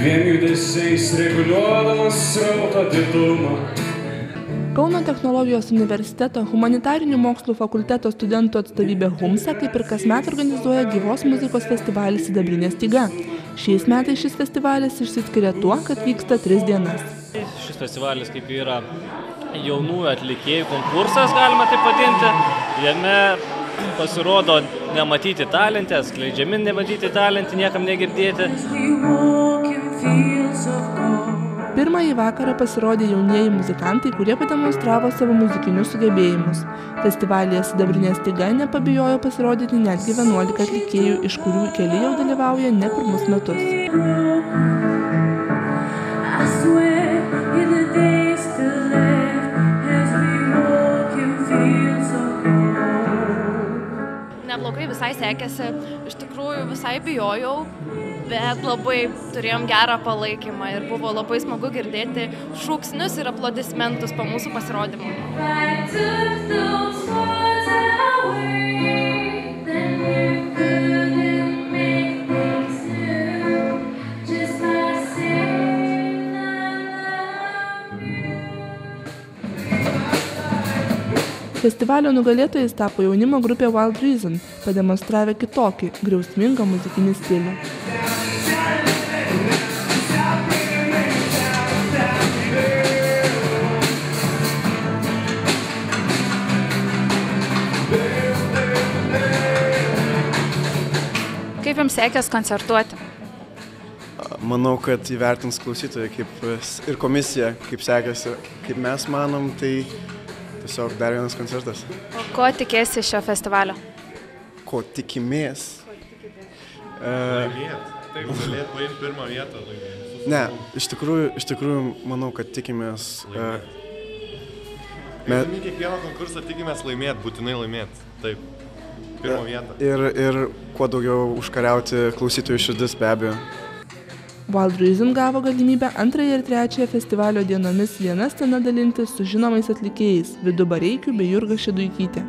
dviem judesiais reguliuodamas srauto didumą. Kauno technologijos universiteto humanitarinių mokslų fakulteto studentų atstovybė HUMSA kaip ir kasmet organizuoja gyvos muzikos festivalį Sidabrinė styga. Šiais metais šis festivalis išsiskiria tuo, kad vyksta 3 dienas. Šis festivalis kaip yra jaunųjų atlikėjų konkursas, galima taip vadinti. Jame pasirodo nematyti talentę, skleidžiami nematyti talentį, niekam negirdėti. Pirmąjį vakarą pasirodė jaunieji muzikantai, kurie pademonstravo savo muzikinius sugebėjimus. Festivalyje Sidabrinė styga nepabijojo pasirodyti netgi 11 atlikėjų, iš kurių keli jau dalyvauja ne pirmus metus. Neblogai visai sekėsi, iš tikrųjų visai bijojau, bet labai turėjom gerą palaikymą ir buvo labai smagu girdėti šūksnius ir aplodismentus po mūsų pasirodymų. Festivalio nugalėtojais tapo jaunimo grupė Wild Reason, pademonstravę kitokį, griausmingą muzikinį stilių. Kaip jums sekės koncertuoti? Manau, kad įvertins klausytojai ir komisija, kaip sekėsi. Kaip mes manom, tai tiesiog dar vienas koncertas. O ko tikėsi šio festivalio? Ko tikimės? Laimėt. Taip, galėt paimti pirmą vietą. Ne, iš tikrųjų, manau, kad tikimės... Kiekvieną konkursą tikimės laimėt, būtinai laimėt. Taip, pirmą vietą. Ir kuo daugiau užkariauti klausytojų širdis, be abejo. Wild Reason gavo galimybę 2 ir 3 festivalio dienomis viena scena dalintis su žinomais atlikėjais Vidu Bareikiu bei Jurga Šeduikytė.